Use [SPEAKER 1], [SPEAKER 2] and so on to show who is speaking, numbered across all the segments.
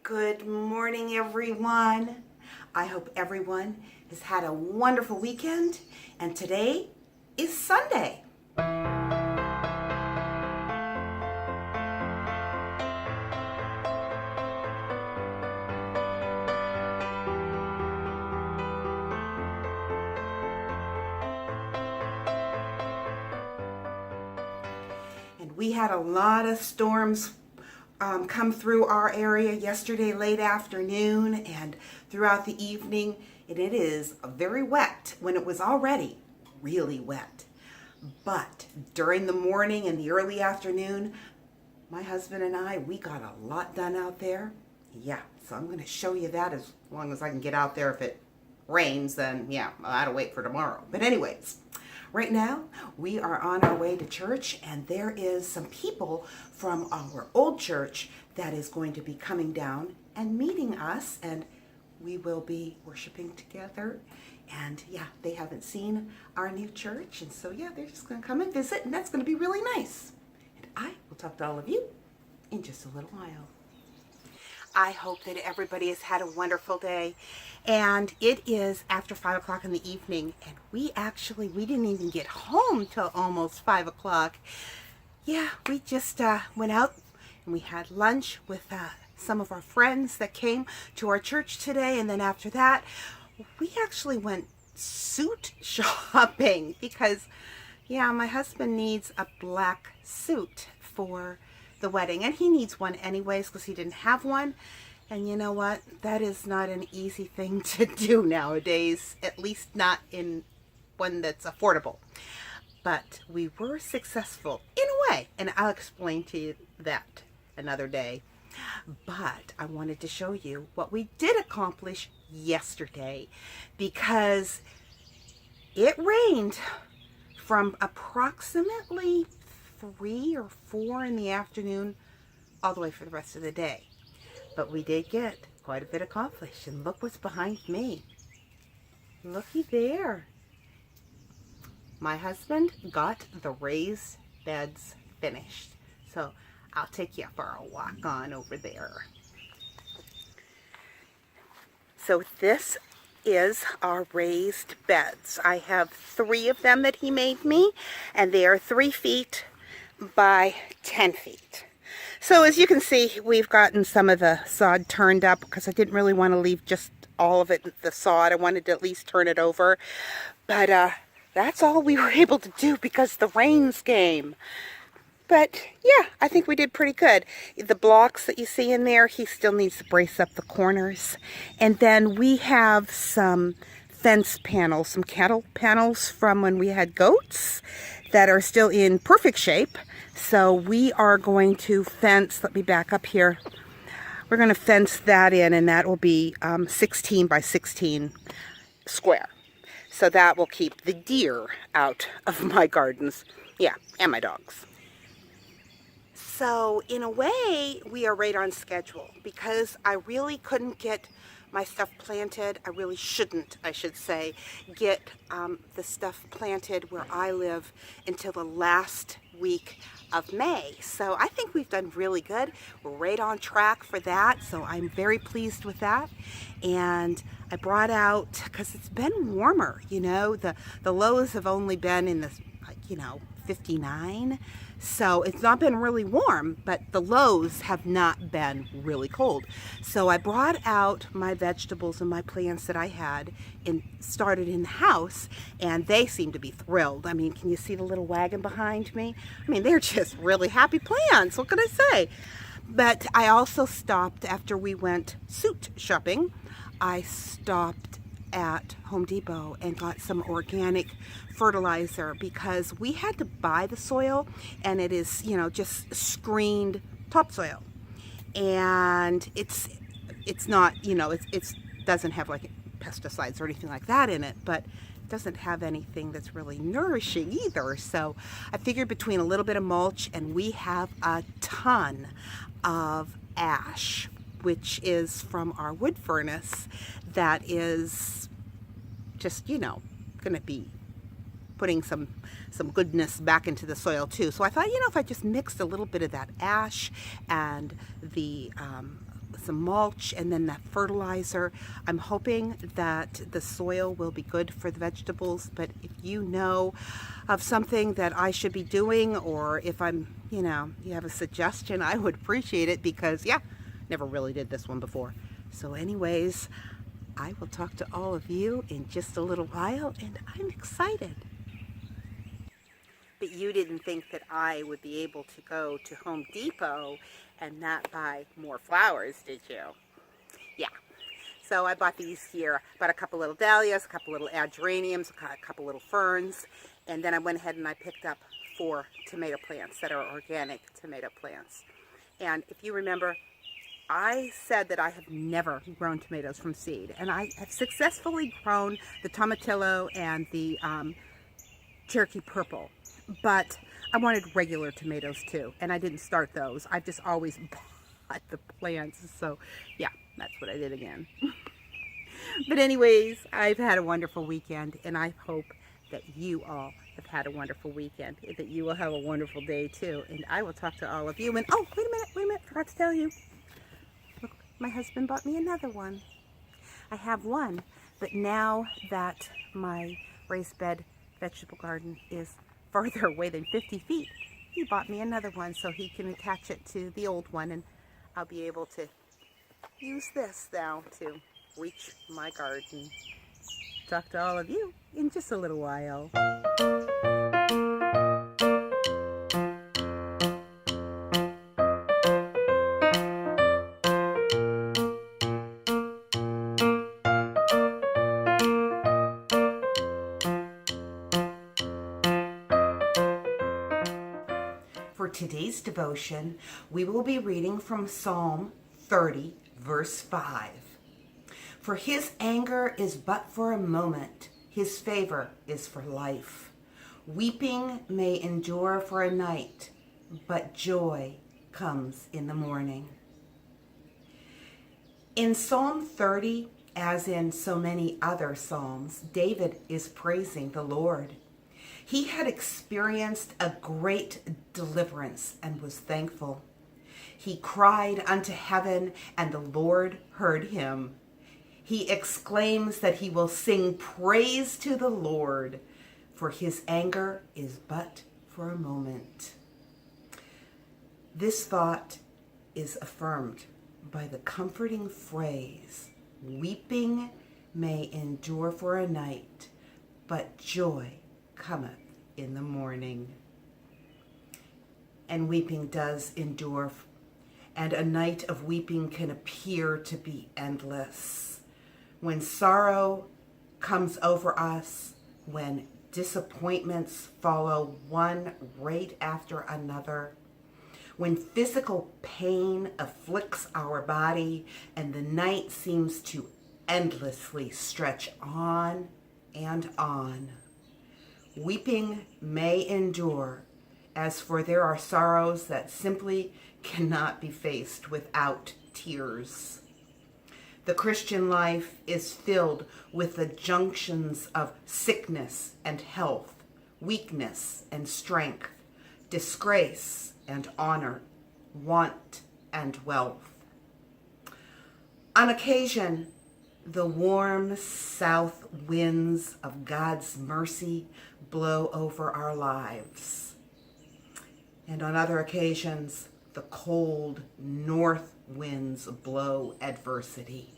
[SPEAKER 1] Good morning, everyone. I hope everyone has had a wonderful weekend, and today is Sunday. And we had a lot of storms come through our area yesterday late afternoon and throughout the evening, and it is very wet when it was already really wet. But during the morning and the early afternoon, my husband and we got a lot done out there. Yeah, so I'm going to show you that as long as I can get out there. If it rains, then yeah, I'll have to wait for tomorrow. But anyways, right now, we are on our way to church, and there is some people from our old church that is going to be coming down and meeting us, and we will be worshiping together. And yeah, they haven't seen our new church, and so yeah, they're just going to come and visit, and that's going to be really nice. And I will talk to all of you in just a little while. I hope that everybody has had a wonderful day, and it is after 5 o'clock in the evening, and we didn't even get home till almost 5 o'clock. Yeah, we just went out and we had lunch with some of our friends that came to our church today, and then after that we actually went suit shopping because yeah, my husband needs a black suit for the wedding, and he needs one anyways because he didn't have one. And you know what, that is not an easy thing to do nowadays, at least not in one that's affordable. But we were successful in a way, and I'll explain to you that another day. But I wanted to show you what we did accomplish yesterday, because it rained from approximately 3 or 4 in the afternoon all the way for the rest of the day. But we did get quite a bit accomplished, and look what's behind me. Looky there. My husband got the raised beds finished, so I'll take you for a walk on over there. So this is our raised beds. I have 3 of them that he made me, and they are 3 feet by 10 feet. So as you can see, we've gotten some of the sod turned up because I didn't really want to leave just all of it, the sod. I wanted to at least turn it over. But that's all we were able to do because the rains came. But yeah, I think we did pretty good. The blocks that you see in there, he still needs to brace up the corners. And then we have some fence panels, some cattle panels from when we had goats that are still in perfect shape. So we are going to fence, let me back up here. We're going to fence that in, and that will be 16 by 16 square. So that will keep the deer out of my gardens. Yeah, and my dogs. So in a way, we are right on schedule because I really couldn't get my stuff planted. I really shouldn't, I should say, get the stuff planted where I live until the last week of May. So I think we've done really good. We're right on track for that. So I'm very pleased with that. And I brought out, because it's been warmer, you know, the lows have only been in the, 59. So it's not been really warm, but the lows have not been really cold. So I brought out my vegetables and my plants that I had and started in the house, and they seem to be thrilled. I mean, can you see the little wagon behind me? I mean, they're just really happy plants. What can I say? But I also stopped after we went suit shopping. I stopped at Home Depot and got some organic fertilizer because we had to buy the soil, and it is, just screened topsoil, and it's not, it doesn't have like pesticides or anything like that in it, but it doesn't have anything that's really nourishing either. So I figured between a little bit of mulch, and we have a ton of ash, which is from our wood furnace that is just, going to be putting some goodness back into the soil too. So I thought, if I just mixed a little bit of that ash and the some mulch and then that fertilizer. I'm hoping that the soil will be good for the vegetables, but if you know of something that I should be doing, or if you have a suggestion, I would appreciate it, because never really did this one before. So anyways, I will talk to all of you in just a little while, and I'm excited. But you didn't think that I would be able to go to Home Depot and not buy more flowers, did you? Yeah. So I bought these here. Bought a couple little dahlias, a couple little geraniums, a couple little ferns, and then I went ahead and I picked up 4 tomato plants that are organic tomato plants. And if you remember, I said that I have never grown tomatoes from seed, and I have successfully grown the tomatillo and the Cherokee Purple, but I wanted regular tomatoes too, and I didn't start those. I've just always bought the plants, so yeah, that's what I did again. But anyways, I've had a wonderful weekend, and I hope that you all have had a wonderful weekend, that you will have a wonderful day too, and I will talk to all of you. And oh, wait a minute, forgot to tell you. Look, my husband bought me another one. I have one, but now that my raised bed vegetable garden is further away than 50 feet, he bought me another one so he can attach it to the old one, and I'll be able to use this now to reach my garden. Talk to all of you in just a little while. For today's devotion, we will be reading from Psalm 30, verse 5. For his anger is but for a moment, his favor is for life. Weeping may endure for a night, but joy comes in the morning. In Psalm 30, as in so many other psalms, David is praising the Lord. He had experienced a great deliverance and was thankful. He cried unto heaven, and the Lord heard him. He exclaims that he will sing praise to the Lord, for his anger is but for a moment. This thought is affirmed by the comforting phrase, weeping may endure for a night, but joy cometh in the morning. And weeping does endure, and a night of weeping can appear to be endless. When sorrow comes over us, when disappointments follow one right after another, when physical pain afflicts our body and the night seems to endlessly stretch on and on, weeping may endure, as for there are sorrows that simply cannot be faced without tears. The Christian life is filled with the junctions of sickness and health, weakness and strength, disgrace and honor, want and wealth. On occasion, the warm south winds of God's mercy blow over our lives. And on other occasions, the cold north winds blow adversity.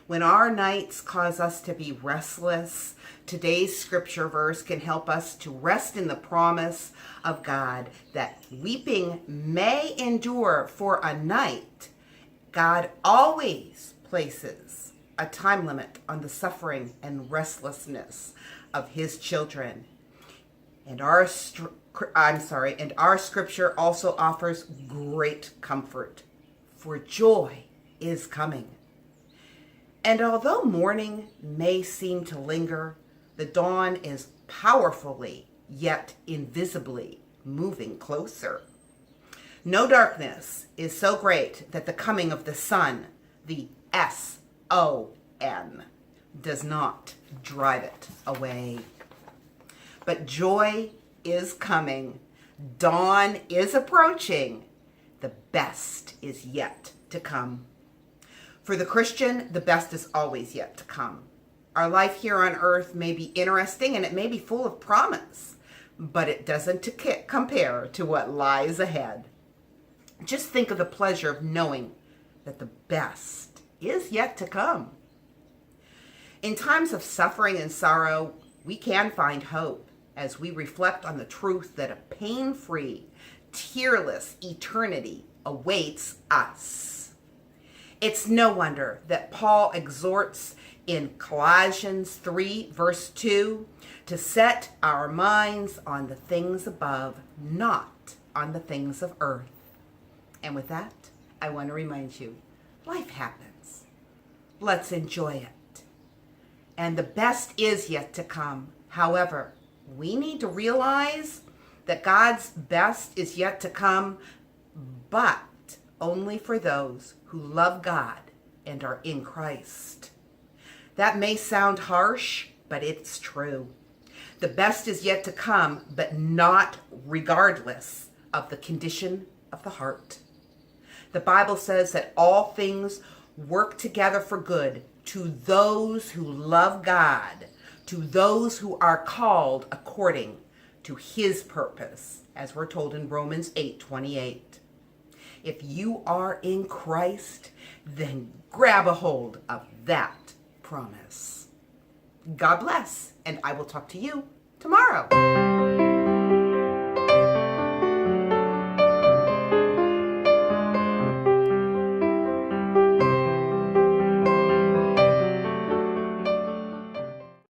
[SPEAKER 1] When our nights cause us to be restless, today's scripture verse can help us to rest in the promise of God that weeping may endure for a night. God always places a time limit on the suffering and restlessness of his children. And our scripture also offers great comfort, for joy is coming. And although morning may seem to linger, the dawn is powerfully, yet invisibly, moving closer. No darkness is so great that the coming of the sun, the S-O-N, does not drive it away. But joy is coming. Dawn is approaching. The best is yet to to come. For the Christian, the best is always yet to come. Our life here on earth may be interesting and it may be full of promise, but it doesn't compare to what lies ahead. Just think of the pleasure of knowing that the best is yet to come. In times of suffering and sorrow, we can find hope as we reflect on the truth that a pain-free, tearless eternity awaits us. It's no wonder that Paul exhorts in Colossians 3, verse 2, to set our minds on the things above, not on the things of earth. And with that, I want to remind you, life happens. Let's enjoy it. And the best is yet to come. However, we need to realize that God's best is yet to come, but only for those who love God and are in Christ. That may sound harsh, but it's true. The best is yet to come, but not regardless of the condition of the heart. The Bible says that all things work together for good to those who love God, to those who are called according to his purpose, as we're told in Romans 8:28. If you are in Christ, then grab a hold of that promise. God bless, and I will talk to you tomorrow.